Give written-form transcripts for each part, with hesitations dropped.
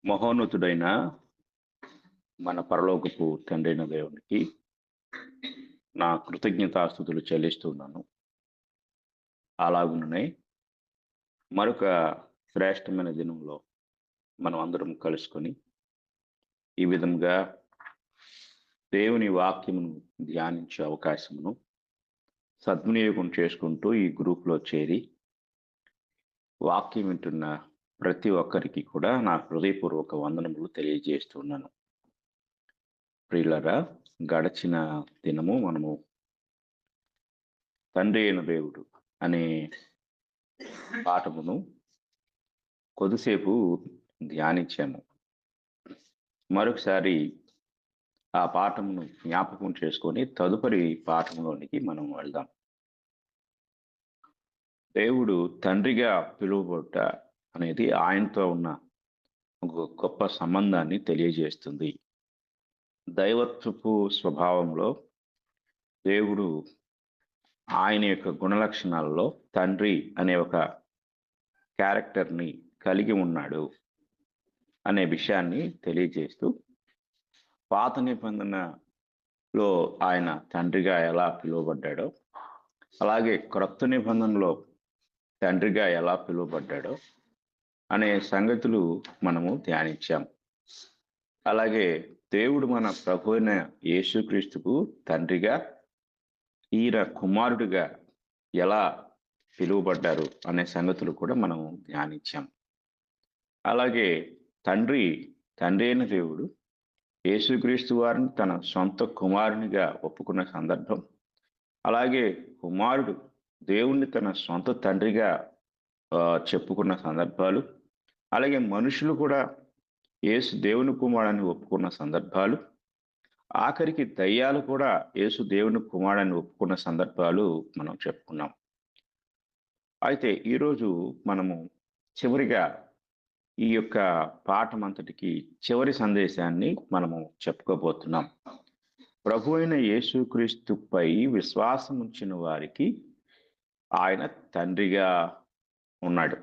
మహోన్నతుడైన మన పరలోకపు తండ్రైన దేవునికి నా కృతజ్ఞతాస్తుతులు చెల్లిస్తున్నాను. అలాగుననే మరొక శ్రేష్టమైన దినంలో మనం అందరం కలుసుకొని ఈ విధంగా దేవుని వాక్యమును ధ్యానించే అవకాశమును సద్వినియోగం చేసుకుంటూ ఈ గ్రూప్లో చేరి వాక్యం వింటున్న ప్రతి ఒక్కరికి కూడా నా హృదయపూర్వక వందనములు తెలియజేస్తున్నాను. ప్రియులరా, గడచిన దినము మనము తండ్రి అయిన దేవుడు అనే పాఠమును కొద్దిసేపు ధ్యానించాము. మరొకసారి ఆ పాఠమును జ్ఞాపకం చేసుకొని తదుపరి పాఠంలోనికి మనం వెళ్దాం. దేవుడు తండ్రిగా పిలువబడ్డ అనేది ఆయనతో ఉన్న ఒక గొప్ప సంబంధాన్ని తెలియజేస్తుంది. దైవత్వపు స్వభావంలో దేవుడు ఆయన యొక్క గుణలక్షణాలలో తండ్రి అనే ఒక క్యారెక్టర్ని కలిగి ఉన్నాడు అనే విషయాన్ని తెలియజేస్తూ, పాత నిబంధనలో ఆయన తండ్రిగా ఎలా పిలువబడ్డాడో, అలాగే క్రొత్త నిబంధనలో తండ్రిగా ఎలా పిలువబడ్డాడో అనే సంగతులు మనము ధ్యానించాం. అలాగే దేవుడు మన ప్రభు అయిన యేసుక్రీస్తుకు తండ్రిగా, ఈయన కుమారుడిగా ఎలా పిలువబడ్డారు అనే సంగతులు కూడా మనం ధ్యానించాం. అలాగే తండ్రి అయిన దేవుడు యేసుక్రీస్తు వారిని తన సొంత కుమారునిగా ఒప్పుకున్న సందర్భం, అలాగే కుమారుడు దేవుణ్ణి తన సొంత తండ్రిగా చెప్పుకున్న సందర్భాలు, అలాగే మనుషులు కూడా యేసు దేవుని కుమారుని ఒప్పుకున్న సందర్భాలు, ఆఖరికి దయ్యాలు కూడా యేసు దేవుని కుమారుని ఒప్పుకున్న సందర్భాలు మనం చెప్పుకున్నాం. అయితే ఈరోజు మనము చివరిగా ఈ యొక్క పాఠం అంతటికి చివరి సందేశాన్ని మనము చెప్పుకోబోతున్నాం. ప్రభు అయిన యేసుక్రీస్తుపై విశ్వాసం ఉంచిన వారికి ఆయన తండ్రిగా ఉన్నాడు.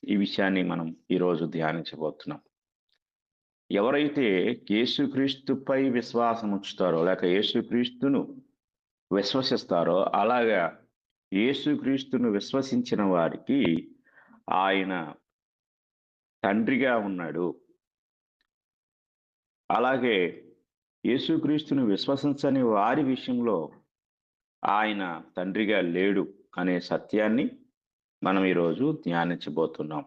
ఈ విషయాన్ని మనం ఈరోజు ధ్యానించబోతున్నాం. ఎవరైతే యేసుక్రీస్తుపై విశ్వాసం ఉంచుతారో, లేక యేసుక్రీస్తును విశ్వసిస్తారో, అలాగా యేసుక్రీస్తును విశ్వసించిన వారికి ఆయన తండ్రిగా ఉన్నాడు. అలాగే యేసుక్రీస్తును విశ్వసించని వారి విషయంలో ఆయన తండ్రిగా లేడు అనే సత్యాన్ని మనం ఈరోజు ధ్యానించబోతున్నాం.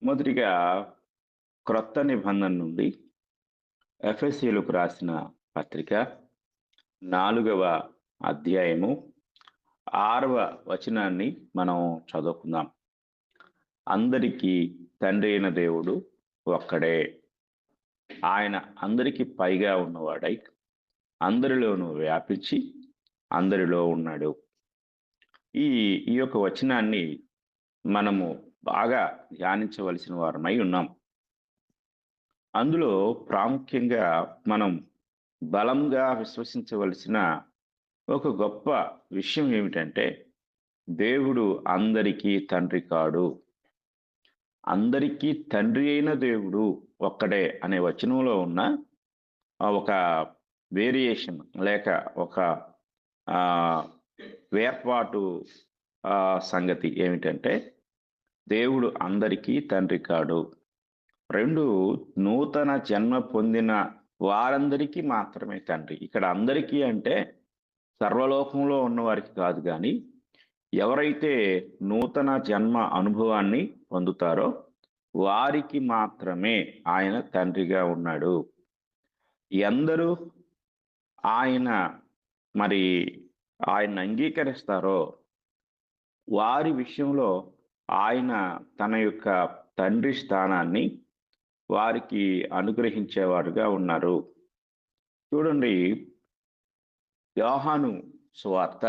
మొదటిగా క్రొత్త నిబంధన నుండి ఎఫెసీయులకు రాసిన పత్రిక 4వ అధ్యాయము 6వ వచనాన్ని మనం చదువుకుందాం. అందరికీ తండ్రి అయిన దేవుడు ఒక్కడే. ఆయన అందరికీ పైగా ఉన్నవాడై అందరిలోనూ వ్యాపించి అందరిలో ఉన్నాడు. ఈ యొక్క వచనాన్ని మనము బాగా ధ్యానించవలసిన వారమై ఉన్నాం. అందులో ప్రాముఖ్యంగా మనం బలంగా విశ్వసించవలసిన ఒక గొప్ప విషయం ఏమిటంటే, దేవుడు అందరికీ తండ్రి కాడు. అందరికీ తండ్రి అయిన దేవుడు ఒక్కడే అనే వచనంలో ఉన్న ఒక వేరియేషన్, లేక ఒక వేర్పాటు సంగతి ఏమిటంటే, దేవుడు అందరికీ తండ్రి కాడు. 2, నూతన జన్మ పొందిన వారందరికీ మాత్రమే తండ్రి. ఇక్కడ అందరికీ అంటే సర్వలోకంలో ఉన్నవారికి కాదు, కానీ ఎవరైతే నూతన జన్మ అనుభవాన్ని పొందుతారో వారికి మాత్రమే ఆయన తండ్రిగా ఉన్నాడు. ఎందరూ ఆయన అంగీకరిస్తారో వారి విషయంలో ఆయన తన యొక్క తండ్రి స్థానాన్ని వారికి అనుగ్రహించేవారుగా ఉన్నారు. చూడండి, యోహాను సువార్త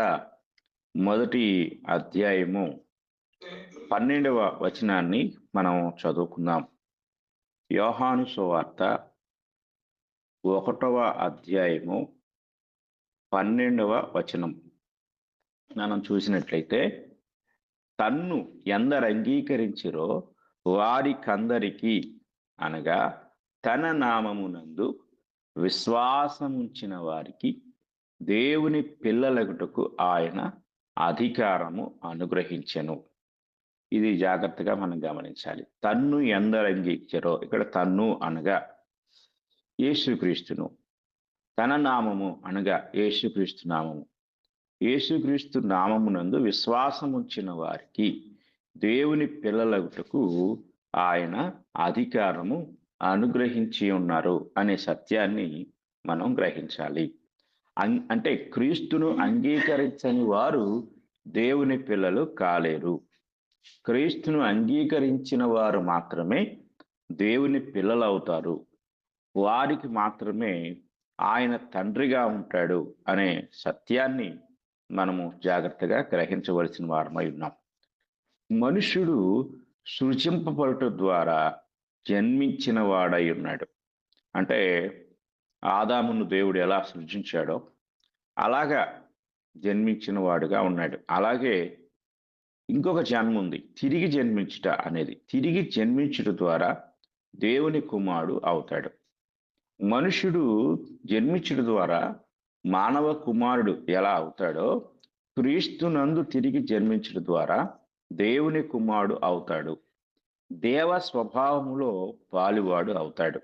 1వ అధ్యాయము 12వ వచనాన్ని మనం చదువుకుందాం. యోహాను సువార్త 1వ అధ్యాయము 12వ వచనం మనం చూసినట్లయితే, తన్ను ఎందరు అంగీకరించిరో వారికందరికీ అనగా తన నామమునందు విశ్వాసముంచిన వారికి దేవుని పిల్లలగుటకు ఆయన అధికారము అనుగ్రహించెను. ఇది జాగ్రత్తగా మనం గమనించాలి. తన్ను ఎందరు అంగీకరించారో, ఇక్కడ తన్ను అనగా యేసుక్రీస్తును, తన నామము అనగా యేసుక్రీస్తు నామము. యేసుక్రీస్తు నామమునందు విశ్వాసముంచిన వారికి దేవుని పిల్లలగుటకు ఆయన అధికారము అనుగ్రహించి ఉన్నారు అనే సత్యాన్ని మనం గ్రహించాలి. అంటే క్రీస్తును అంగీకరించని వారు దేవుని పిల్లలు కాలేరు. క్రీస్తును అంగీకరించిన వారు మాత్రమే దేవుని పిల్లలు అవుతారు. వారికి మాత్రమే ఆయన తండ్రిగా ఉంటాడు అనే సత్యాన్ని మనము జాగ్రత్తగా గ్రహించవలసిన వారమై ఉన్నాం. మనుష్యుడు సృజింపబడుట ద్వారా జన్మించిన వాడై ఉన్నాడు. అంటే ఆదామును దేవుడు ఎలా సృజించాడో అలాగా జన్మించిన వాడుగా ఉన్నాడు. అలాగే ఇంకొక జన్మ ఉంది, తిరిగి జన్మించుట అనేది. తిరిగి జన్మించుట ద్వారా దేవుని కుమారుడు అవుతాడు. మనుష్యుడు జన్మించుట ద్వారా మానవ కుమారుడు ఎలా అవుతాడో, క్రీస్తునందు తిరిగి జన్మించుట ద్వారా దేవుని కుమారుడు అవుతాడు. దేవ స్వభావములో పాలువాడు అవుతాడు.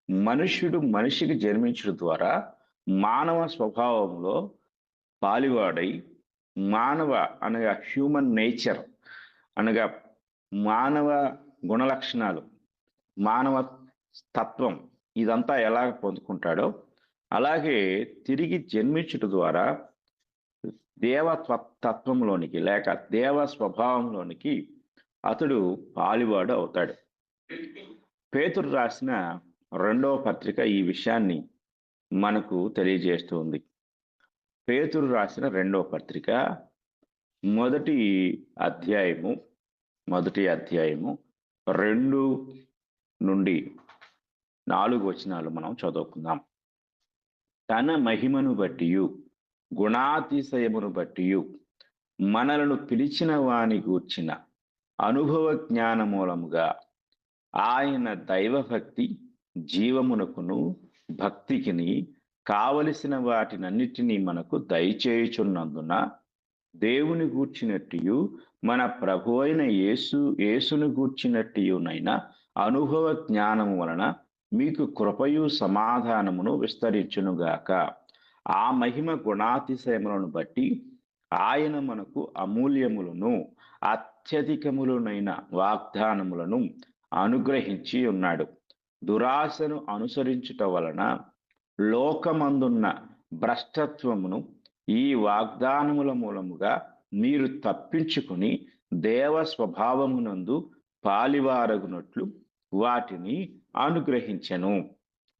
మనుష్యుడు మనిషికి జన్మించడం ద్వారా మానవ స్వభావంలో పాలువాడై మానవ అనగా హ్యూమన్ నేచర్ అనగా మానవ గుణలక్షణాలు, మానవ తత్వం ఇదంతా ఎలాగ పొందుకుంటాడో అలాగే తిరిగి జన్మించుట ద్వారా దేవ తత్వంలోనికి లేక దేవ స్వభావంలోనికి అతడు పాలువాడు అవుతాడు. పేతురు రాసిన 2వ పత్రిక ఈ విషయాన్ని మనకు తెలియజేస్తుంది. పేతురు రాసిన 2వ పత్రిక మొదటి అధ్యాయము 2 నుండి 4 వచనాలు మనం చదువుకుందాం. తన మహిమను బట్టియు గుణాతిశయమును బట్టియు మనలను పిలిచిన వాని గూర్చిన అనుభవ జ్ఞాన మూలముగా ఆయన దైవభక్తి జీవమునకును భక్తికిని కావలసిన వాటినన్నిటినీ మనకు దయచేయుచున్నందున దేవుని గూర్చినట్టియు మన ప్రభు అయిన యేసును గూర్చినట్టియునైనా అనుభవ జ్ఞానము వలన మీకు కృపయు సమాధానమును విస్తరించునుగాక. ఆ మహిమ గుణాతిశయములను బట్టి ఆయన మనకు అమూల్యములను అత్యధికములనైన వాగ్దానములను అనుగ్రహించి ఉన్నాడు. దురాశను అనుసరించుట వలన లోకమందున్న భ్రష్టత్వమును ఈ వాగ్దానముల మూలముగా మీరు తప్పించుకుని దేవ స్వభావమునందు పాలివారగునట్లు వాటిని అనుగ్రహించెను.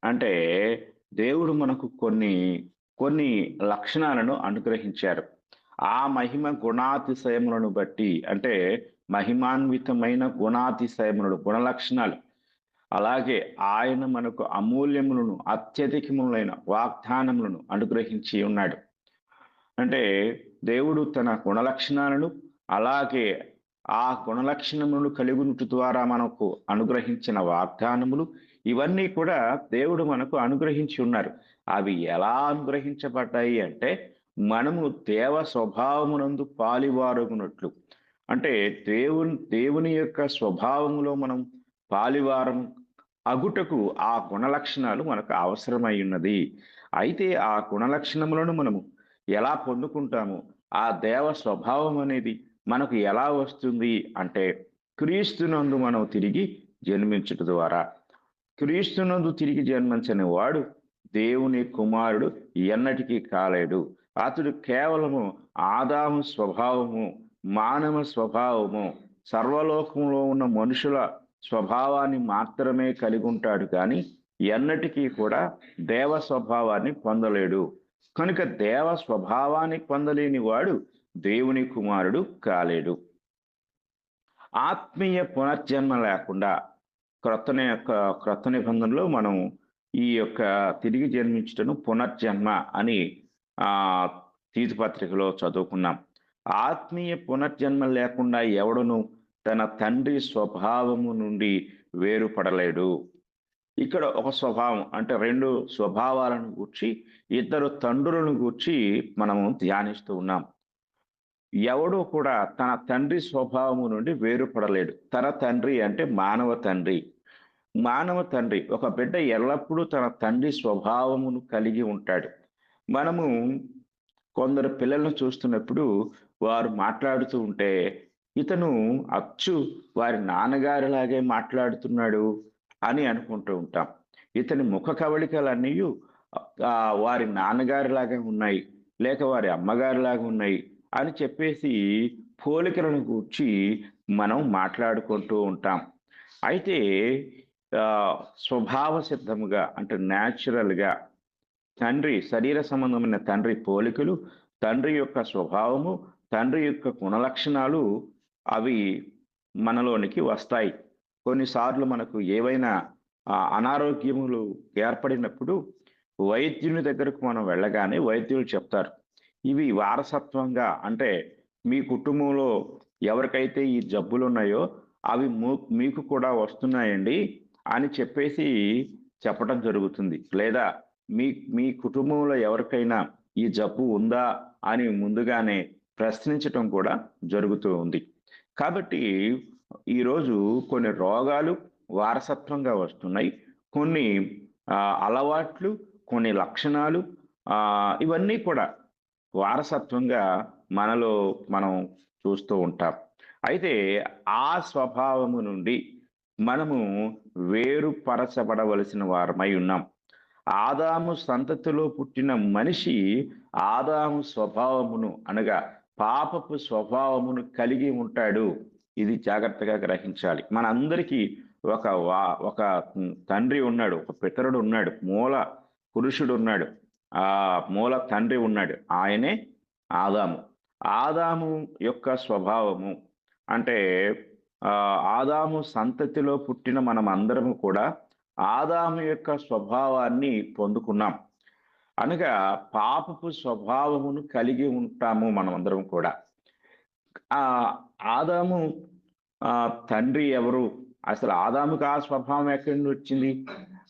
అంటే దేవుడు మనకు కొన్ని లక్షణాలను అనుగ్రహించారు. ఆ మహిమ గుణాతిశయములను బట్టి, అంటే మహిమాన్వితమైన గుణాతిశయములను, గుణలక్షణాలు. అలాగే ఆయన మనకు అమూల్యములను అత్యధికములైన వాగ్దానములను అనుగ్రహించి ఉన్నాడు. అంటే దేవుడు తన గుణలక్షణాలను అలాగే ఆ గుణలక్షణములను కలిగునుట ద్వారా మనకు అనుగ్రహించిన వాగ్దానములు ఇవన్నీ కూడా దేవుడు మనకు అనుగ్రహించి ఉన్నారు. అవి ఎలా అనుగ్రహించబడ్డాయి అంటే మనము దేవ స్వభావమునందు పాలివారగునట్లు, అంటే దేవుని యొక్క స్వభావములో మనం పాలివారం అగుటకు ఆ గుణలక్షణాలు మనకు అవసరమై ఉన్నది. అయితే ఆ గుణలక్షణములను మనము ఎలా పొందుకుంటాము, ఆ దేవ స్వభావం అనేది మనకు ఎలా వస్తుంది అంటే క్రీస్తునందు మనం తిరిగి జన్మించుట ద్వారా. క్రీస్తునందు తిరిగి జన్మించని వాడు దేవుని కుమారుడు ఎన్నటికీ కాలేడు. అతడు కేవలము ఆదాము స్వభావము, మానవ స్వభావము, సర్వలోకంలో ఉన్న మనుషుల స్వభావాన్ని మాత్రమే కలిగి ఉంటాడు, కానీ ఎన్నటికీ కూడా దేవ స్వభావాన్ని పొందలేడు. కనుక దేవ స్వభావాన్ని పొందలేని వాడు దేవుని కుమారుడు కాలేడు. ఆత్మీయ పునర్జన్మ లేకుండా క్రొత్త నిబంధనలో మనం ఈ యొక్క తిరిగి జన్మించటను పునర్జన్మ అని తీతు పత్రికలో చదువుకున్నాం. ఆత్మీయ పునర్జన్మ లేకుండా ఎవడును తన తండ్రి స్వభావము నుండి వేరుపడలేడు. ఇక్కడ ఒక స్వభావం అంటే 2 స్వభావాలను గూర్చి, ఇద్దరు తండ్రులను గూర్చి మనము ధ్యానిస్తూ ఉన్నాం. ఎవడు కూడా తన తండ్రి స్వభావము నుండి వేరుపడలేడు. తన తండ్రి అంటే మానవ తండ్రి. మానవ తండ్రి ఒక బిడ్డ ఎల్లప్పుడూ తన తండ్రి స్వభావమును కలిగి ఉంటాడు. మనము కొందరు పిల్లలను చూస్తున్నప్పుడు వారు మాట్లాడుతూ ఉంటే, ఇతను అచ్చు వారి నాన్నగారిలాగే మాట్లాడుతున్నాడు అని అనుకుంటూ ఉంటాం. ఇతని ముఖ కవళికలన్నీయు వారి నాన్నగారిలాగా ఉన్నాయి, లేక వారి అమ్మగారిలాగా ఉన్నాయి అని చెప్పేసి పోలికలను గూర్చి మనం మాట్లాడుకుంటూ ఉంటాం. అయితే స్వభావ సిద్ధముగా అంటే న్యాచురల్‌గా తండ్రి శరీర సంబంధమైన తండ్రి పోలికలు, తండ్రి యొక్క స్వభావము, తండ్రి యొక్క గుణలక్షణాలు అవి మనలోనికి వస్తాయి. కొన్నిసార్లు మనకు ఏవైనా అనారోగ్యములు ఏర్పడినప్పుడు వైద్యుని దగ్గరకు మనం వెళ్ళగానే వైద్యులు చెప్తారు. ఇవి వారసత్వంగా అంటే మీ కుటుంబంలో ఎవరికైతే ఈ జబ్బులున్నాయో అవి మీకు కూడా వస్తున్నాయండి అని చెప్పేసి చెప్పడం జరుగుతుంది. లేదా మీ మీ కుటుంబంలో ఎవరికైనా ఈ జబ్బు ఉందా అని ముందుగానే ప్రశ్నించటం కూడా జరుగుతూ ఉంది. కాబట్టి ఈరోజు కొన్ని రోగాలు వారసత్వంగా వస్తున్నాయి. కొన్ని అలవాట్లు, కొన్ని లక్షణాలు ఇవన్నీ కూడా వారసత్వంగా మనలో మనం చూస్తూ ఉంటాం. అయితే ఆ స్వభావము నుండి మనము వేరుపరచబడవలసిన వారమై ఉన్నాం. ఆదాము సంతతిలో పుట్టిన మనిషి ఆదాము స్వభావమును అనగా పాపపు స్వభావమును కలిగి ఉంటాడు. ఇది జాగ్రత్తగా గ్రహించాలి. మనందరికీ ఒక తండ్రి ఉన్నాడు, ఒక పితరుడు ఉన్నాడు, మూల పురుషుడు ఉన్నాడు, మూల తండ్రి ఉన్నాడు. ఆయనే ఆదాము. ఆదాము యొక్క స్వభావము అంటే ఆదాము సంతతిలో పుట్టిన మనం అందరము కూడా ఆదాము యొక్క స్వభావాన్ని పొందుకున్నాం. అనగా పాపపు స్వభావమును కలిగి ఉంటాము మనమందరం కూడా. ఆదాము తండ్రి ఎవరు? అసలు ఆదాముకి ఆ స్వభావం ఎక్కడి నుండి వచ్చింది?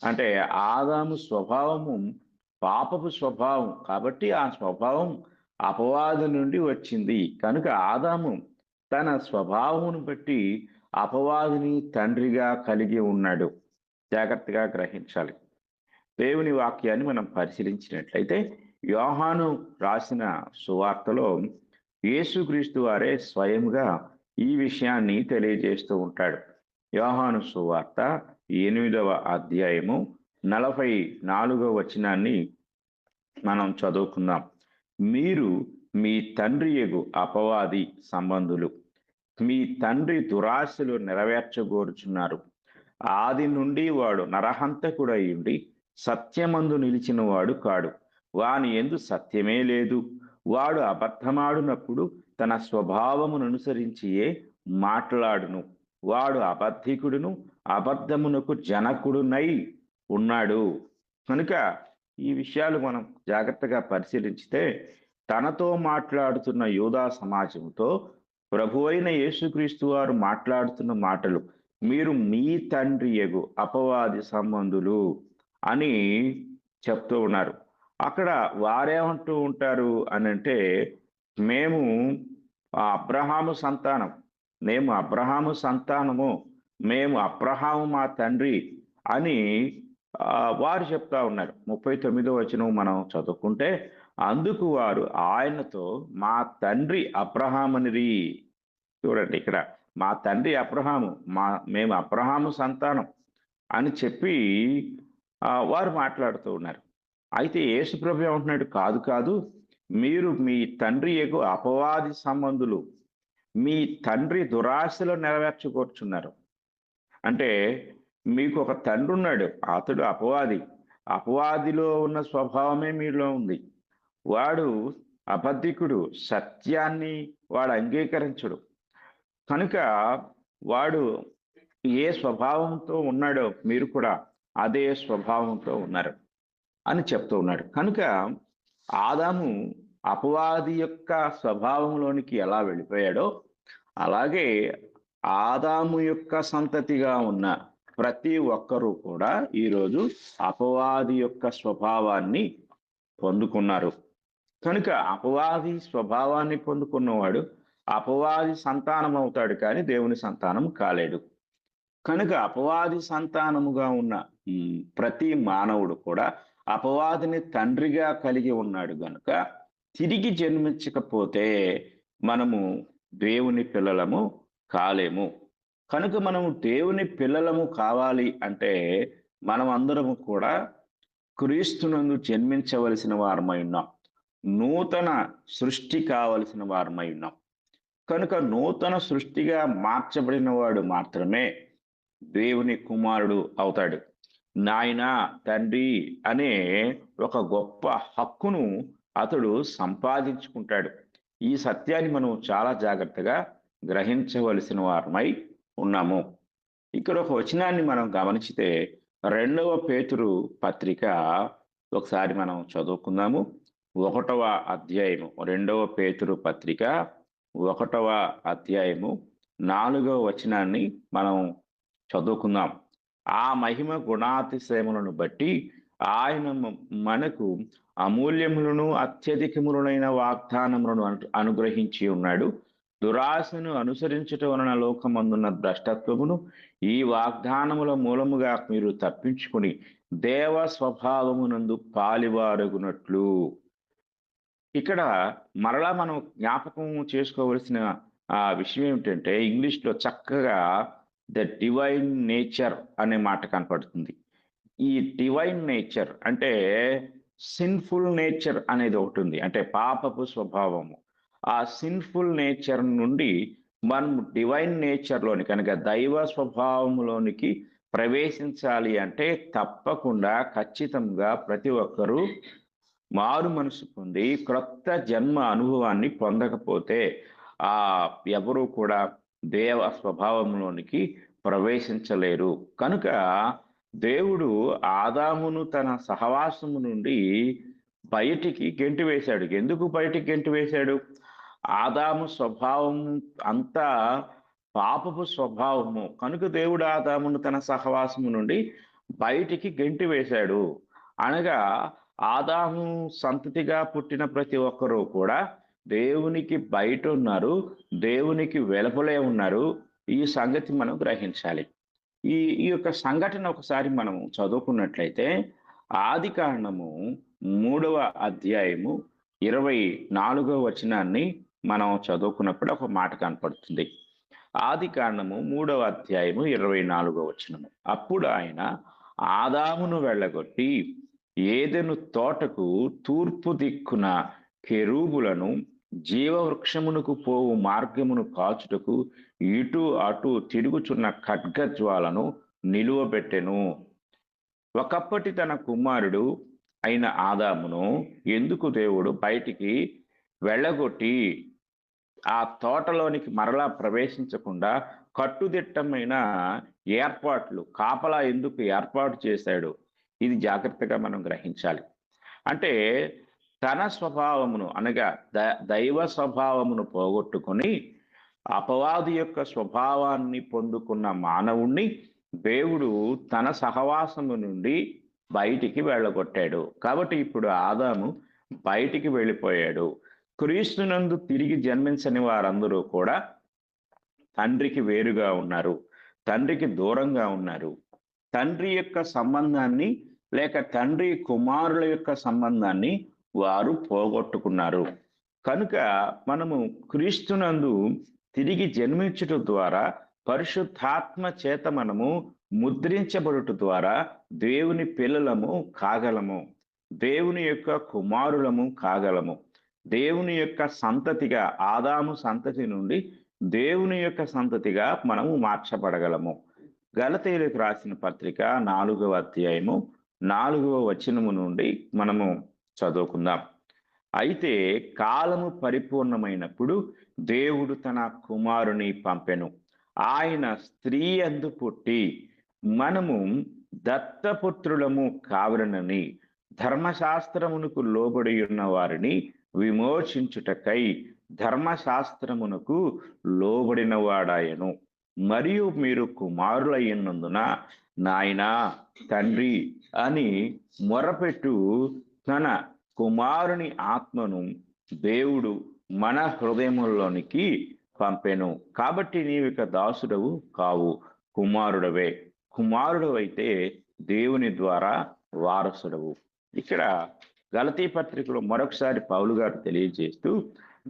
అంటే ఆదాము స్వభావము పాపపు స్వభావం కాబట్టి ఆ స్వభావం అపవాది నుండి వచ్చింది. కనుక ఆదాము తన స్వభావమును బట్టి అపవాదిని తండ్రిగా కలిగి ఉన్నాడు. జాగ్రత్తగా గ్రహించాలి. దేవుని వాక్యాన్ని మనం పరిశీలించినట్లయితే యోహాను రాసిన సువార్తలో యేసుక్రీస్తు వారే స్వయముగా ఈ విషయాన్ని తెలియజేస్తూ ఉంటాడు. యోహాను సువార్త 8వ అధ్యాయము 44వ వచనాన్ని మనం చదువుకుందాం. మీరు మీ తండ్రి యగు అపవాది సంబంధులు, మీ తండ్రి దురాశలు నెరవేర్చగోరుచున్నారు. ఆది నుండి వాడు నరహంతకుడై ఉండి సత్యమందు నిలిచిన వాడు కాడు, వాని యందు సత్యమే లేదు. వాడు అబద్ధమాడునప్పుడు తన స్వభావమును అనుసరించియే మాట్లాడును. వాడు అబద్ధికుడును అబద్ధమునకు జనకుడునై ఉన్నాడు. కనుక ఈ విషయాలు మనం జాగ్రత్తగా పరిశీలించితే తనతో మాట్లాడుతున్న యూదా సమాజంతో ప్రభువైన యేసుక్రీస్తు వారు మాట్లాడుతున్న మాటలు, మీరు మీ తండ్రి యగు అపవాది సంబంధులు అని చెప్తూ ఉన్నారు. అక్కడ వారేమంటూ ఉంటారు అని అంటే, మేము అబ్రహాము సంతానం, మేము అబ్రహాము సంతానము, మేము అబ్రహాము మా తండ్రి అని వారు చెప్తా ఉన్నారు. 39వ వచనం మనం చదువుకుంటే, అందుకు వారు ఆయనతో మా తండ్రి అబ్రహామునిరి. చూడండి ఇక్కడ మా తండ్రి అబ్రహాము, మేము అబ్రహాము సంతానం అని చెప్పి వారు మాట్లాడుతూ ఉన్నారు. అయితే యేసుప్రభు ఏమంటున్నాడు? కాదు కాదు, మీరు మీ తండ్రి యగు అపవాది సంబంధులు, మీ తండ్రి దురాశలు నెరవేర్చుకోరుచున్నారు. అంటే మీకు ఒక తండ్రి ఉన్నాడు, అతడు అపవాది. అపవాదిలో ఉన్న స్వభావమే మీలో ఉంది. వాడు అబద్ధికుడు, సత్యాన్ని వాడు అంగీకరించడు. కనుక వాడు ఏ స్వభావంతో ఉన్నాడో మీరు కూడా అదే స్వభావంతో ఉన్నారు అని చెప్తూ ఉన్నాడు. కనుక ఆదాము అపవాది యొక్క స్వభావంలోనికి ఎలా వెళ్ళిపోయాడో అలాగే ఆదాము యొక్క సంతతిగా ఉన్న ప్రతి ఒక్కరూ కూడా ఈరోజు అపవాది యొక్క స్వభావాన్ని పొందుకున్నారు. కనుక అపవాది స్వభావాన్ని పొందుకున్నవాడు అపవాది సంతానం అవుతాడు, కానీ దేవుని సంతానం కాలేడు. కనుక అపవాది సంతానముగా ఉన్న ప్రతి మానవుడు కూడా అపవాదిని తండ్రిగా కలిగి ఉన్నాడు గనుక తిరిగి జన్మించకపోతే మనము దేవుని పిల్లలము కాలేము. కనుక మనము దేవుని పిల్లలము కావాలి అంటే మనం అందరము కూడా క్రీస్తునందు జన్మించవలసిన వారమై ఉన్నాం. నూతన సృష్టి కావలసిన వారమై ఉన్నాం. కనుక నూతన సృష్టిగా మార్చబడిన వాడు మాత్రమే దేవుని కుమారుడు అవుతాడు. నాయనా, తండ్రి అనే ఒక గొప్ప హక్కును అతడు సంపాదించుకుంటాడు. ఈ సత్యాన్ని మనం చాలా జాగ్రత్తగా గ్రహించవలసిన వారమై ఉన్నాము. ఇక్కడ ఒక వచనాన్ని మనం గమనించితే 2వ పేతురు పత్రిక ఒకసారి మనం చదువుకుందాము. 1వ అధ్యాయము 2వ పేతురు పత్రిక 1వ అధ్యాయము 4వ వచనాన్ని మనం చదువుకుందాం. ఆ మహిమ గుణాతిశయములను బట్టి ఆయన మనకు అమూల్యములను అత్యధికములైన వాగ్దానములను అనుగ్రహించి ఉన్నాడు. దురాశను అనుసరించటం వలన లోకమందున్న భ్రష్టత్వమును ఈ వాగ్దానముల మూలముగా మీరు తప్పించుకుని దేవ స్వభావమునందు పాలివారగునట్లు. ఇక్కడ మరలా మనం జ్ఞాపకం చేసుకోవలసిన విషయం ఏమిటంటే, ఇంగ్లీష్లో చక్కగా ద డివైన్ నేచర్ అనే మాట కనపడుతుంది. ఈ డివైన్ నేచర్ అంటే సిన్ఫుల్ నేచర్ అనేది ఒకటి ఉంది, అంటే పాపపు స్వభావము. ఆ సిన్ఫుల్ నేచర్ నుండి మనం డివైన్ నేచర్లోని కనుక దైవ స్వభావంలోనికి ప్రవేశించాలి అంటే తప్పకుండా ఖచ్చితంగా ప్రతి ఒక్కరూ మారు మనసు పొంది క్రొత్త జన్మ అనుభవాన్ని పొందకపోతే ఎవరు కూడా దేవ స్వభావంలోనికి ప్రవేశించలేరు. కనుక దేవుడు ఆదామును తన సహవాసము నుండి బయటికి గెంటివేశాడు. ఎందుకు బయటికి గెంటివేశాడు? ఆదాము స్వభావం అంతా పాపపు స్వభావము కనుక దేవుడు ఆదామును తన సహవాసము నుండి బయటికి గెంటివేశాడు. అనగా ఆదాము సంతతిగా పుట్టిన ప్రతి ఒక్కరూ కూడా దేవునికి బయట ఉన్నారు, దేవునికి వెలుపలే ఉన్నారు. ఈ సంగతి మనం గ్రహించాలి. ఈ ఈ యొక్క సంఘటన ఒకసారి మనం చదువుకున్నట్లయితే ఆదికాండము 3వ అధ్యాయము 24వ వచనాన్ని మనం చదువుకున్నప్పుడు ఒక మాట కనపడుతుంది. ఆదికాండము 3వ అధ్యాయము 24వ వచనము. అప్పుడు ఆయన ఆదామును వెళ్ళగొట్టి ఏదెను తోటకు తూర్పు దిక్కున కెరూబులను జీవవృక్షమునకు పోవు మార్గమును కాచుటకు ఇటు అటు తిరుగుచున్న ఖడ్గజ్వాలను నిలువబెట్టెను. ఒకప్పటి తన కుమారుడు అయిన ఆదామును ఎందుకు దేవుడు బయటికి వెళ్ళగొట్టి ఆ తోటలోనికి మరలా ప్రవేశించకుండా కట్టుదిట్టమైన ఏర్పాట్లు, కాపలా ఎందుకు ఏర్పాటు చేశాడు? ఇది జాగ్రత్తగా మనం గ్రహించాలి. అంటే తన స్వభావమును అనగా దైవ స్వభావమును పోగొట్టుకొని అపవాది యొక్క స్వభావాన్ని పొందుకున్న మానవుణ్ణి దేవుడు తన సహవాసము నుండి బయటికి వెళ్ళగొట్టాడు. కాబట్టి ఇప్పుడు ఆదాము బయటికి వెళ్ళిపోయాడు. క్రీస్తునందు తిరిగి జన్మించని వారందరూ కూడా తండ్రికి వేరుగా ఉన్నారు, తండ్రికి దూరంగా ఉన్నారు. తండ్రి యొక్క సంబంధాన్ని లేక తండ్రి కుమారుల యొక్క సంబంధాన్ని వారు పోగొట్టుకున్నారు. కనుక మనము క్రీస్తునందు తిరిగి జన్మించుట ద్వారా పరిశుద్ధాత్మ చేత మనము ముద్రించబడుట ద్వారా దేవుని పిల్లలము కాగలము, దేవుని యొక్క కుమారులము కాగలము. దేవుని యొక్క సంతతిగా ఆదాము సంతతి నుండి దేవుని యొక్క సంతతిగా మనము మార్చబడగలము. గలతీయులకు రాసిన పత్రిక 4వ అధ్యాయము 4వ వచనము నుండి మనము చదువుకుందాం. అయితే కాలము పరిపూర్ణమైనప్పుడు దేవుడు తన కుమారుని పంపెను. ఆయన స్త్రీ యందు పుట్టి మనము దత్తపుత్రులము కావలనని ధర్మశాస్త్రమునకు లోబడి ఉన్న వారిని విమోచించుటకై ధర్మశాస్త్రమునకు లోబడిన వాడాయను. మరియు మీరు కుమారులయ్యున్నందున నాయనా తండ్రి అని మొరపెట్టు తన కుమారుని ఆత్మను దేవుడు మన హృదయములోనికి పంపెను. కాబట్టి నీవిక దాసుడవు కావు, కుమారుడవే. కుమారుడవైతే దేవుని ద్వారా వారసుడవు. ఇక్కడ గలతీ పత్రికలో మరొకసారి పౌలు గారు తెలియజేస్తూ,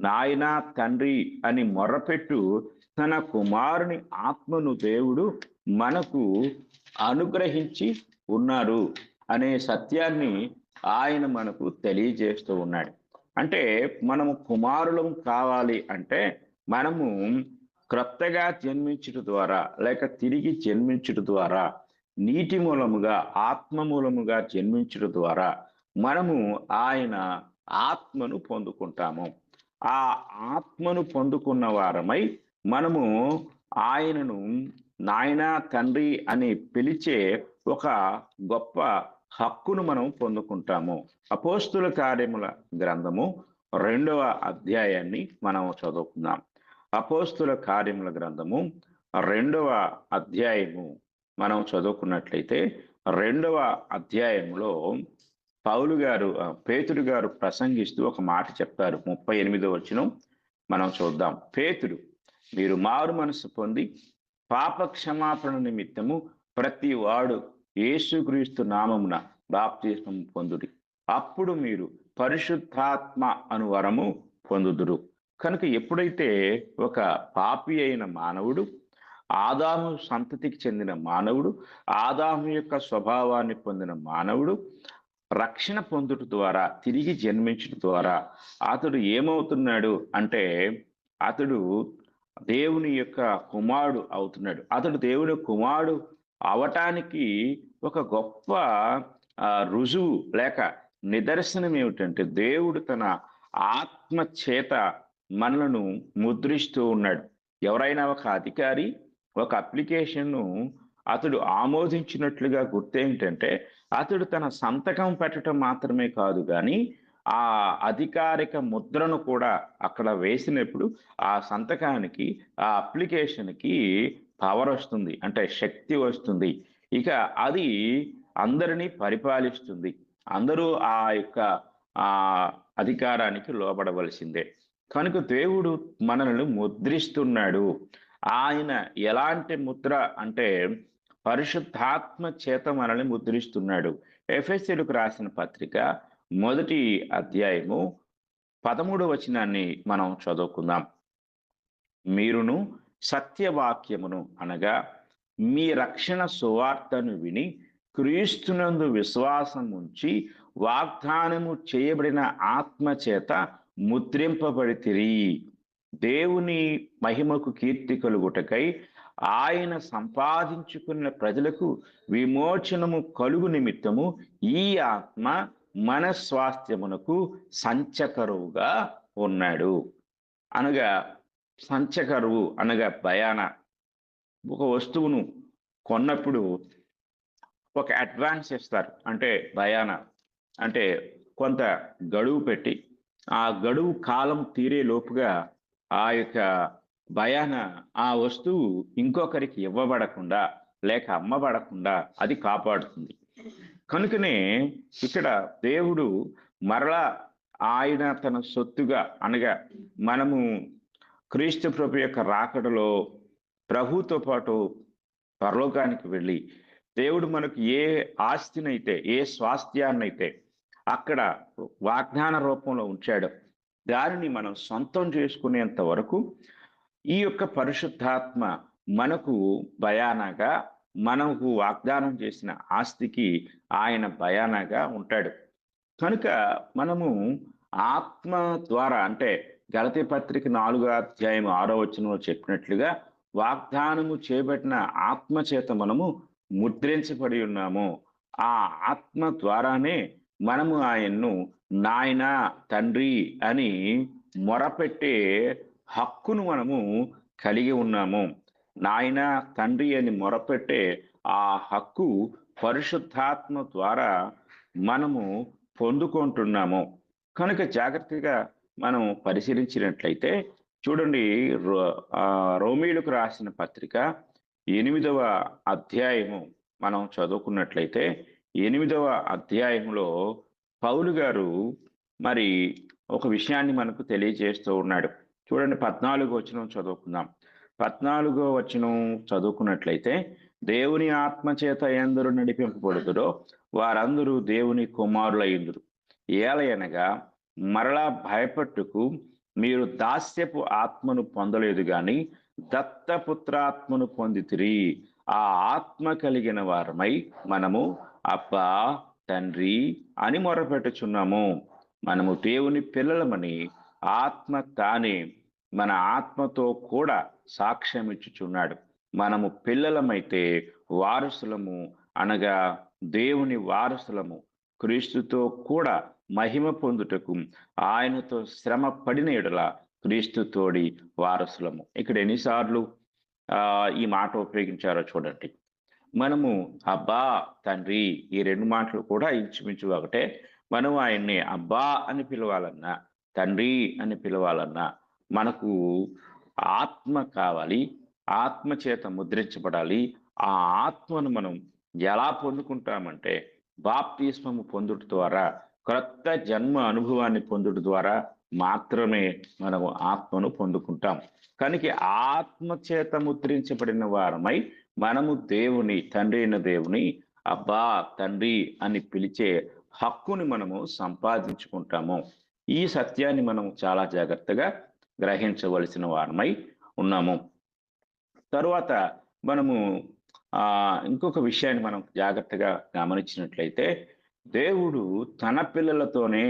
నాయనా తండ్రి అని మొర్రపెట్టు తన కుమారుని ఆత్మను దేవుడు మనకు అనుగ్రహించి ఉన్నారు అనే సత్యాన్ని ఆయన మనకు తెలియజేస్తూ ఉన్నాడు. అంటే మనము కుమారులం కావాలి అంటే మనము క్రొత్తగా జన్మించుట ద్వారా లేక తిరిగి జన్మించుట ద్వారా నీటి మూలముగా ఆత్మ మూలముగా జన్మించుట ద్వారా మనము ఆయన ఆత్మను పొందుకుంటాము. ఆ ఆత్మను పొందుకున్న వారమై మనము ఆయనను నాయనా తండ్రి అని పిలిచే ఒక గొప్ప హక్కును మనం పొందుకుంటాము. అపోస్తుల కార్యముల గ్రంథము 2వ అధ్యాయాన్ని మనం చదువుకుందాం. అపోస్తుల కార్యముల గ్రంథము 2వ అధ్యాయము మనం చదువుకున్నట్లయితే 2వ అధ్యాయంలో పేతురు గారు ప్రసంగిస్తూ ఒక మాట చెప్తారు. 38వ వచనం మనం చూద్దాం. పేతురు, మీరు మారు మనసు పొంది పాప క్షమాపణ నిమిత్తము ప్రతి వాడు యేసుక్రీస్తు నామమున బాప్తిస్మము పొందుడి, అప్పుడు మీరు పరిశుద్ధాత్మ అను వరము పొందుదురు. కనుక ఎప్పుడైతే ఒక పాపి అయిన మానవుడు, ఆదాము సంతతికి చెందిన మానవుడు, ఆదాము యొక్క స్వభావాన్ని పొందిన మానవుడు రక్షణ పొందుట ద్వారా, తిరిగి జన్మించడం ద్వారా అతడు ఏమవుతున్నాడు అంటే అతడు దేవుని యొక్క కుమారుడు అవుతున్నాడు. అతడు దేవుని కుమారుడు అవటానికి ఒక గొప్ప రుజువు లేక నిదర్శనం ఏమిటంటే దేవుడు తన ఆత్మ చేత మనలను ముద్రిస్తూ ఉన్నాడు. ఎవరైనా ఒక అధికారి ఒక అప్లికేషన్ను అతడు ఆమోదించినట్లుగా గుర్తేంటంటే అతడు తన సంతకం పెట్టడం మాత్రమే కాదు, కానీ ఆ అధికారిక ముద్రను కూడా అక్కడ వేసినప్పుడు ఆ సంతకానికి, ఆ అప్లికేషన్కి పవర్ వస్తుంది, అంటే శక్తి వస్తుంది. ఇక అది అందరినీ పరిపాలిస్తుంది. అందరూ ఆ యొక్క ఆ అధికారానికి లోబడవలసిందే. కనుక దేవుడు మనల్ని ముద్రిస్తున్నాడు. ఆయన ఎలాంటి ముద్ర అంటే పరిశుద్ధాత్మ చేత మనల్ని ముద్రిస్తున్నాడు. ఎఫెసీయులకు రాసిన పత్రిక 1వ అధ్యాయము 13వ వచనాన్ని మనం చదువుకుందాం. మీరును సత్యవాక్యమును అనగా మీ రక్షణ సువార్తను విని క్రీస్తునందు విశ్వాసం ఉంచి వాగ్దానము చేయబడిన ఆత్మ చేత ముద్రింపబడితిరి. దేవుని మహిమకు కీర్తి కలుగుటకై ఆయన సంపాదించుకున్న ప్రజలకు విమోచనము కలుగు నిమిత్తము ఈ ఆత్మ మన స్వాస్థ్యమునకు సంచకరువుగా ఉన్నాడు. అనగా సంచకరువు అనగా భయాన. ఒక వస్తువును కొన్నప్పుడు ఒక అడ్వాన్స్ ఇస్తారు, అంటే భయాన అంటే కొంత గడువు పెట్టి ఆ గడువు కాలం తీరే లోపుగా ఆ యొక్క భయాన ఆ వస్తువు ఇంకొకరికి ఇవ్వబడకుండా లేక అమ్మబడకుండా అది కాపాడుతుంది. కనుకనే ఇక్కడ దేవుడు మరలా ఆయన తన సొత్తుగా అనగా మనము క్రీస్తు ప్రభు యొక్క రాకడలో ప్రభుతో పాటు పరలోకానికి వెళ్ళి దేవుడు మనకు ఏ ఆస్తినైతే, ఏ స్వాస్థ్యాన్నైతే అక్కడ వాగ్దాన రూపంలో ఉంచాడో దానిని మనం సొంతం చేసుకునేంత వరకు ఈ యొక్క పరిశుద్ధాత్మ మనకు భయానగా, మనకు వాగ్దానం చేసిన ఆస్తికి ఆయన భయానగా ఉంటాడు. కనుక మనము ఆత్మ ద్వారా, అంటే గలతీ పత్రిక 4వ అధ్యాయం 6వ వచనంలో చెప్పినట్లుగా వాగ్దానము చేయబడిన ఆత్మ చేత మనము ముద్రించబడి ఉన్నాము. ఆ ఆత్మ ద్వారానే మనము ఆయన్ను నాయనా తండ్రి అని మొరపెట్టే హక్కును మనము కలిగి ఉన్నాము. నాయనా తండ్రి అని మొరపెట్టే ఆ హక్కు పరిశుద్ధాత్మ ద్వారా మనము పొందుకుంటున్నాము. కనుక జాగ్రత్తగా మనం పరిశీలించినట్లయితే చూడండి, రోమీయులకు రాసిన పత్రిక 8వ అధ్యాయము మనం చదువుకున్నట్లయితే 8వ అధ్యాయంలో పౌలు గారు మరి ఒక విషయాన్ని మనకు తెలియజేస్తూ ఉన్నాడు. చూడండి, 14వ వచనం చదువుకుందాం. 14వ వచనం చదువుకున్నట్లయితే, దేవుని ఆత్మ చేత ఎందరు నడిపింపబడుదురో వారందరూ దేవుని కుమారులయ్యుందురు. ఏలయనగా మరలా భయపట్టుకు మీరు దాస్యపు ఆత్మను పొందలేదు గాని దత్తపుత్రాత్మను పొందితిరి. ఆ ఆత్మ కలిగిన వారమై మనము అబ్బా తండ్రి అని మొరపెట్టుచున్నాము. మనము దేవుని పిల్లలమని ఆత్మ తానే మన ఆత్మతో కూడా సాక్ష్యం ఇచ్చుచున్నాడు. మనము పిల్లలమైతే వారసులము, అనగా దేవుని వారసులము, క్రీస్తుతో కూడా మహిమ పొందుటకు ఆయనతో శ్రమ పడిన ఎడల క్రీస్తుతోడి వారసులము. ఇక్కడ ఎన్నిసార్లు ఈ మాట ఉపయోగించారో చూడండి. మనము అబ్బా తండ్రి, ఈ రెండు మాటలు కూడా ఇంచుమించు ఒకటే. మనం ఆయన్ని అబ్బా అని పిలవాలన్నా, తండ్రి అని పిలవాలన్నా మనకు ఆత్మ కావాలి. ఆత్మ చేత ముద్రించబడాలి. ఆ ఆత్మను మనం ఎలా పొందుకుంటామంటే బాప్తిస్మము పొందుట ద్వారా, క్రొత్త జన్మ అనుభవాన్ని పొందుట ద్వారా మాత్రమే మనము ఆత్మను పొందుకుంటాం. కనుక ఆత్మ చేత ముద్రించబడిన వారమై మనము దేవుని, తండ్రి అయిన దేవుని అబ్బా తండ్రి అని పిలిచే హక్కుని మనము సంపాదించుకుంటాము. ఈ సత్యాన్ని మనం చాలా జాగ్రత్తగా గ్రహించవలసిన వారమై ఉన్నాము. తరువాత మనము ఇంకొక విషయాన్ని మనం జాగ్రత్తగా గమనించినట్లయితే, దేవుడు తన పిల్లలతోనే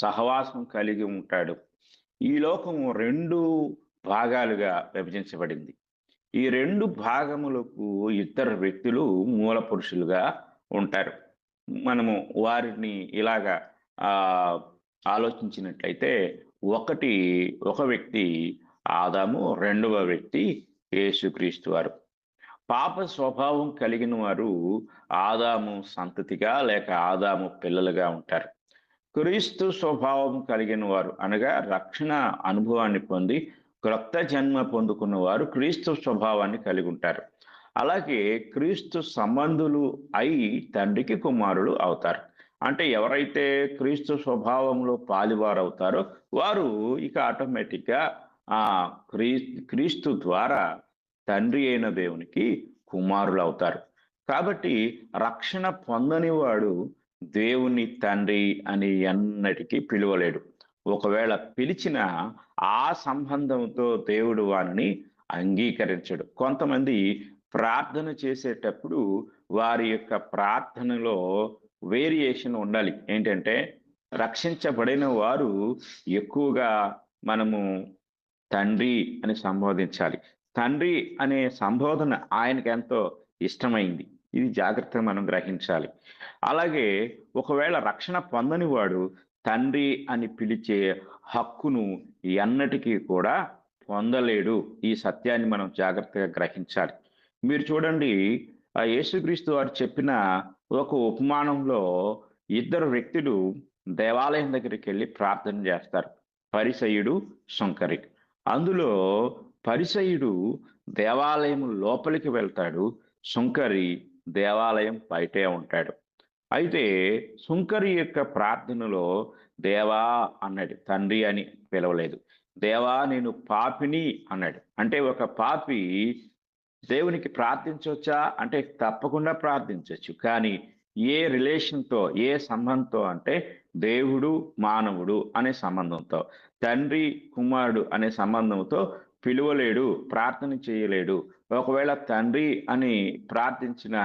సహవాసం కలిగి ఉంటాడు. ఈ లోకము 2 భాగాలుగా విభజించబడింది. ఈ 2 భాగములకు ఇద్దరు వ్యక్తులు మూల పురుషులుగా ఉంటారు. మనము వారిని ఇలాగా ఆలోచించినట్లయితే, ఒక వ్యక్తి ఆదాము, రెండవ వ్యక్తి యేసుక్రీస్తు వారు. పాప స్వభావం కలిగిన వారు ఆదాము సంతతిగా లేక ఆదాము పిల్లలుగా ఉంటారు. క్రీస్తు స్వభావం కలిగిన వారు, అనగా రక్షణ అనుభవాన్ని పొంది క్రొత్త జన్మ పొందుకున్న వారు క్రీస్తు స్వభావాన్ని కలిగి ఉంటారు. అలాగే క్రీస్తు సంబంధులు అయి తండ్రికి కుమారులు అవుతారు. అంటే ఎవరైతే క్రీస్తు స్వభావంలో పాలివారు అవుతారో వారు ఇక ఆటోమేటిక్గా క్రీస్తు ద్వారా తండ్రి అయిన దేవునికి కుమారులు అవుతారు. కాబట్టి రక్షణ పొందని వాడు దేవుని తండ్రి అని ఎన్నటికీ పిలువలేడు. ఒకవేళ పిలిచిన ఆ సంబంధంతో దేవుడు వారిని అంగీకరించడు. కొంతమంది ప్రార్థన చేసేటప్పుడు వారి యొక్క ప్రార్థనలో వేరియేషన్ ఉండాలి. ఏంటంటే, రక్షించబడిన వారు ఎక్కువగా మనము తండ్రి అని సంబోధించాలి. తండ్రి అనే సంబోధన ఆయనకి ఎంతో ఇష్టమైంది. ఇది జాగ్రత్తగా మనం గ్రహించాలి. అలాగే ఒకవేళ రక్షణ పొందని వాడు తండ్రి అని పిలిచే హక్కును ఎన్నటికీ కూడా పొందలేడు. ఈ సత్యాన్ని మనం జాగ్రత్తగా గ్రహించాలి. మీరు చూడండి, యేసుక్రీస్తు వారు చెప్పిన ఒక ఉపమానంలో ఇద్దరు వ్యక్తులు దేవాలయం దగ్గరికి వెళ్ళి ప్రార్థన చేస్తారు. పరిసయ్యుడు, సుంకరి. అందులో పరిసయ్యుడు దేవాలయం లోపలికి వెళ్తాడు, సుంకరి దేవాలయం బయటే ఉంటాడు. అయితే సుంకరి యొక్క ప్రార్థనలో దేవా అన్నాడు, తండ్రి అని పిలవలేదు. దేవా నేను పాపిని అన్నాడు. అంటే ఒక పాపి దేవునికి ప్రార్థించవచ్చా అంటే తప్పకుండా ప్రార్థించవచ్చు. కానీ ఏ రిలేషన్తో, ఏ సంబంధంతో అంటే దేవుడు మానవుడు అనే సంబంధంతో, తండ్రి కుమారుడు అనే సంబంధంతో పిలువలేడు, ప్రార్థన చేయలేడు. ఒకవేళ తండ్రి అని ప్రార్థించిన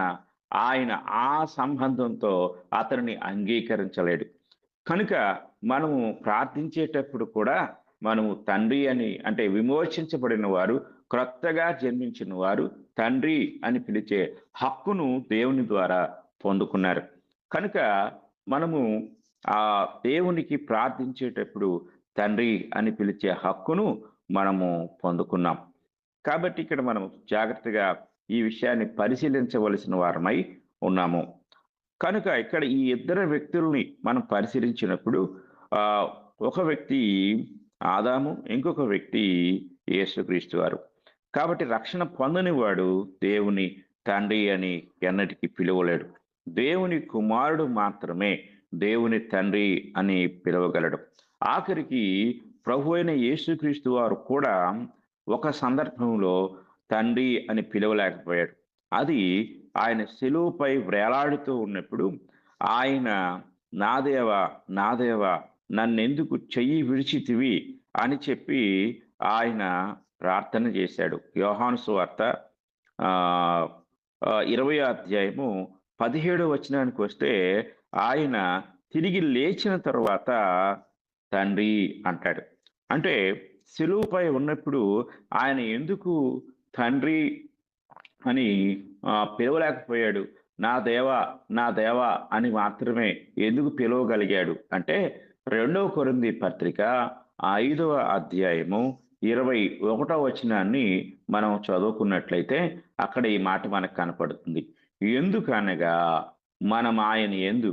ఆయన ఆ సంబంధంతో అతనిని అంగీకరించలేడు. కనుక మనము ప్రార్థించేటప్పుడు కూడా మనము తండ్రి అని అంటే విమోచించబడిన వారు, క్రొత్తగా జన్మించిన వారు తండ్రి అని పిలిచే హక్కును దేవుని ద్వారా పొందుకున్నారు. కనుక మనము ఆ దేవునికి ప్రార్థించేటప్పుడు తండ్రి అని పిలిచే హక్కును మనము పొందుకున్నాం. కాబట్టి ఇక్కడ మనం జాగ్రత్తగా ఈ విషయాన్ని పరిశీలించవలసిన వారమై ఉన్నాము. కనుక ఇక్కడ ఈ ఇద్దరు వ్యక్తుల్ని మనం పరిశీలించినప్పుడు ఒక వ్యక్తి ఆదాము, ఇంకొక వ్యక్తి యేసుక్రీస్తు వారు. కాబట్టి రక్షణ పొందని వాడు దేవుని తండ్రి అని ఎన్నటికీ పిలువలేడు. దేవుని కుమారుడు మాత్రమే దేవుని తండ్రి అని పిలవగలడు. ఆఖరికి ప్రభు అయిన యేసుక్రీస్తు వారు కూడా ఒక సందర్భంలో తండ్రి అని పిలవలేకపోయాడు. అది ఆయన శిలువపై వ్రేలాడుతూ ఉన్నప్పుడు ఆయన నా దేవా, నా దేవా నన్నెందుకు చెయ్యి విడిచితివి అని చెప్పి ఆయన ప్రార్థన చేశాడు. యోహాను సువార్త ఆహ్, 20వ అధ్యాయము 17వ వచనానికొస్తే ఆయన తిరిగి లేచిన తరువాత తండ్రి అంటాడు. అంటే శిలువపై ఉన్నప్పుడు ఆయన ఎందుకు తండ్రి అని పిలవలేకపోయాడు. నా దేవా, నా దేవా అని మాత్రమే ఎందుకు పిలవగలిగాడు అంటే 2వ కొరింథీ పత్రిక 5వ అధ్యాయము 21వ వచనాన్ని మనం చదువుకున్నట్లయితే అక్కడ ఈ మాట మనకు కనపడుతుంది. ఎందుకనగా మనం ఆయన యందు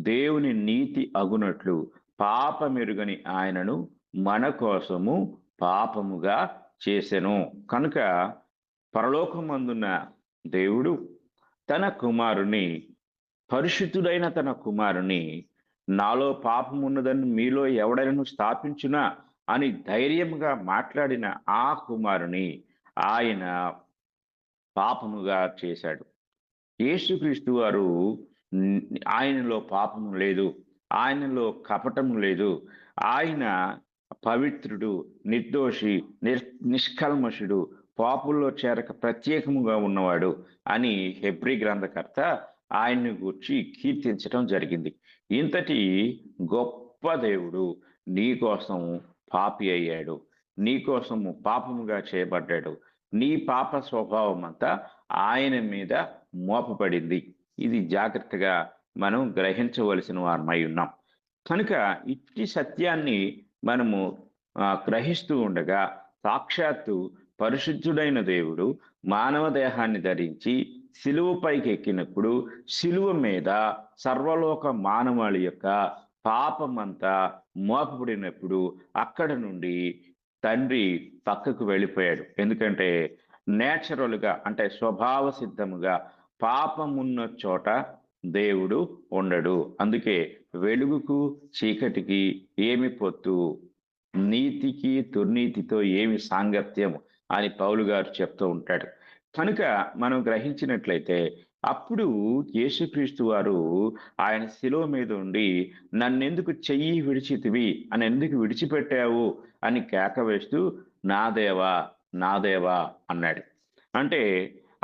దేవుని నీతి అగునట్లు పాపమెరుగని ఆయనను మన కోసము పాపముగా చేసెను. కనుక పరలోకమందున్న దేవుడు తన కుమారుని, పరిశుద్ధుడైన తన కుమారుని, నాలో పాపమున్నదని మీలో ఎవడైనను స్థాపించునా అని ధైర్యముగా మాట్లాడిన ఆ కుమారుని ఆయన పాపముగా చేశాడు. యేసుక్రీస్తు వారు న్ ఆయనలో పాపము లేదు. ఆయనలో కపటము లేదు. ఆయన పవిత్రుడు, నిర్దోషి, నిష్కల్మషుడు, పాపుల్లో చేరక ప్రత్యేకముగా ఉన్నవాడు అని హెబ్రీ గ్రంథకర్త ఆయన్ని గూర్చి కీర్తించటం జరిగింది. ఇంతటి గొప్ప దేవుడు నీ కోసం పాపి అయ్యాడు. నీ కోసము పాపముగా చేయబడ్డాడు. నీ పాప స్వభావం అంతా ఆయన మీద మోపబడింది. ఇది జాగ్రత్తగా మనం గ్రహించవలసిన వారమై ఉన్నాం. కనుక ఇట్టి సత్యాన్ని మనము గ్రహిస్తూ ఉండగా సాక్షాత్తు పరిశుద్ధుడైన దేవుడు మానవ దేహాన్ని ధరించి శిలువపైకి ఎక్కినప్పుడు శిలువ మీద సర్వలోక మానవాళి యొక్క పాపమంతా మోపబడినప్పుడు అక్కడ నుండి తండ్రి పక్కకు వెళ్ళిపోయాడు. ఎందుకంటే నేచురల్‌గా అంటే స్వభావ సిద్ధముగా పాపమున్న చోట దేవుడు ఉండడు. అందుకే వెలుగుకు చీకటికి ఏమి పొత్తు? నీతికి దుర్నీతితో ఏమి సాంగత్యం అని పౌలు గారు చెప్తూ ఉంటాడు. కనుక మనం గ్రహించినట్లయితే అప్పుడు యేసుక్రీస్తు వారు ఆయన శిలువ మీద ఉండి నన్నెందుకు చెయ్యి విడిచితివి అని ఎందుకు విడిచిపెట్టావు అని కేక వేస్తూ నా దేవా, నా దేవా అన్నాడు. అంటే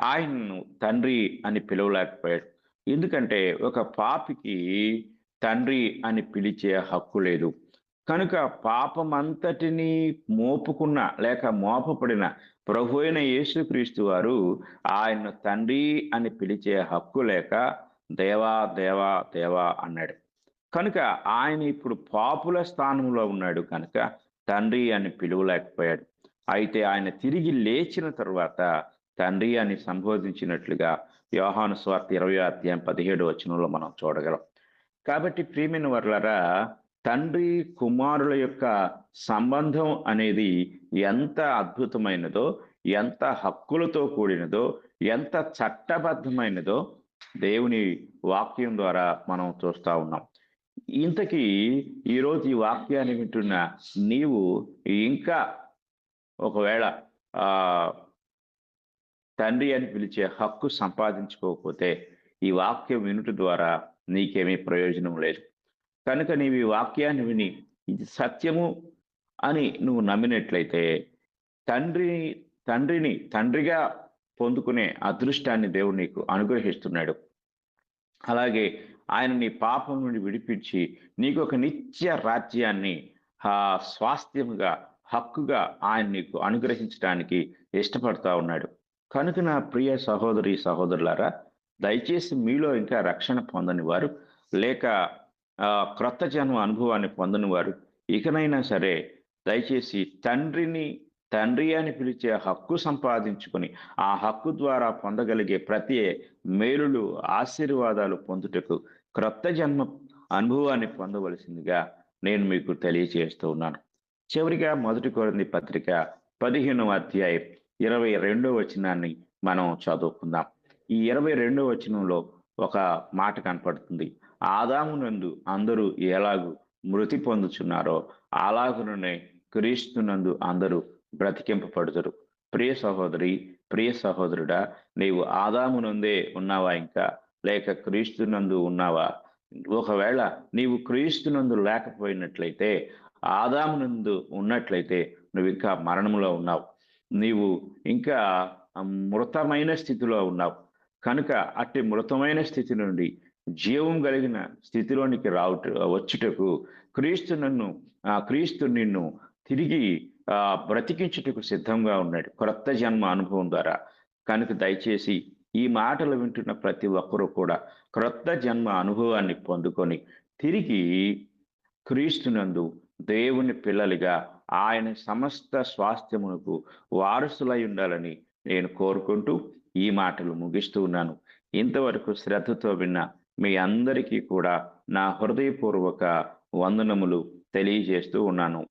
ఆయన్ను తండ్రి అని పిలవలేకపోయాడు. ఎందుకంటే ఒక పాపికి తండ్రి అని పిలిచే హక్కు లేదు. కనుక పాపమంతటిని మోపుకున్న లేక మోపబడిన ప్రభు అయిన యేసుక్రీస్తు వారు ఆయన్ను తండ్రి అని పిలిచే హక్కు లేక దేవా, దేవా, దేవా అన్నాడు. కనుక ఆయన ఇప్పుడు పాపుల స్థానంలో ఉన్నాడు కనుక తండ్రి అని పిలువలేకపోయాడు. అయితే ఆయన తిరిగి లేచిన తరువాత తండ్రి అని సంబోధించినట్లుగా యోహాను సువార్త 20వ అధ్యాయం 17వ వచనంలో మనం చూడగలం. కాబట్టి ప్రియమైన వర్లారా, తండ్రి కుమారుల యొక్క సంబంధం అనేది ఎంత అద్భుతమైనదో, ఎంత హక్కులతో కూడినదో, ఎంత చట్టబద్ధమైనదో దేవుని వాక్యం ద్వారా మనం చూస్తా ఉన్నాం. ఇంతకీ ఈరోజు ఈ వాక్యాన్ని వింటున్న నీవు ఇంకా ఒకవేళ తండ్రి అని పిలిచే హక్కు సంపాదించుకోకపోతే ఈ వాక్యం వినుట ద్వారా నీకేమీ ప్రయోజనం లేదు. కనుక నీవు ఈ వాక్యాన్ని విని ఇది సత్యము అని నువ్వు నమ్మినట్లయితే తండ్రిని తండ్రిగా పొందుకునే అదృష్టాన్ని దేవుడు నీకు అనుగ్రహిస్తున్నాడు. అలాగే ఆయన నీ పాపం నుండి విడిపించి నీకు ఒక నిత్య రాజ్యాన్ని స్వాస్థ్యముగా హక్కుగా ఆయన నీకు అనుగ్రహించడానికి ఇష్టపడతా ఉన్నాడు. కనుక నా ప్రియ సహోదరి సహోదరులారా, దయచేసి మీలో ఇంకా రక్షణ పొందని వారు లేక క్రొత్త జన్మ అనుభవాన్ని పొందని వారు ఇకనైనా సరే దయచేసి తండ్రి అని పిలిచే హక్కు సంపాదించుకొని ఆ హక్కు ద్వారా పొందగలిగే ప్రతి మేలులు ఆశీర్వాదాలు పొందుటకు క్రొత్త జన్మ అనుభవాన్ని పొందవలసిందిగా నేను మీకు తెలియజేస్తూ ఉన్నాను. చివరిగా 1 కొరింథీ పత్రిక 15వ అధ్యాయం 22వ వచనాన్ని మనం చదువుకుందాం. ఈ 22వ వచనంలో ఒక మాట కనపడుతుంది. ఆదామునందు అందరూ ఎలాగు మృతి పొందుచున్నారో అలాగుననే క్రీస్తునందు అందరూ బ్రతికింపబడుదురు. ప్రియ సహోదరి, ప్రియ సహోదరుడా, నీవు ఆదామునందే ఉన్నావా ఇంకా? లేక క్రీస్తునందు ఉన్నావా? ఒకవేళ నీవు క్రీస్తునందు లేకపోయినట్లయితే, ఆదామునందు ఉన్నట్లయితే నువ్వు ఇంకా మరణంలో ఉన్నావు. నీవు ఇంకా మృతమైన స్థితిలో ఉన్నావు. కనుక అట్టి మృతమైన స్థితి నుండి జీవం కలిగిన స్థితిలోనికి వచ్చుటకు క్రీస్తు నిన్ను తిరిగి బ్రతికించుటకు సిద్ధంగా ఉన్నాడు క్రొత్త జన్మ అనుభవం ద్వారా. కనుక దయచేసి ఈ మాటలు వింటున్న ప్రతి ఒక్కరూ కూడా క్రొత్త జన్మ అనుభవాన్ని పొందుకొని తిరిగి క్రీస్తునందు దేవుని పిల్లలుగా ఆయన సమస్త స్వాస్థ్యమునకు వారసులై ఉండాలని నేను కోరుకుంటూ ఈ మాటలు ముగిస్తూ ఉన్నాను. ఇంతవరకు శ్రద్ధతో విన్న మీ అందరికీ కూడా నా హృదయపూర్వక వందనములు తెలియజేస్తూ ఉన్నాను.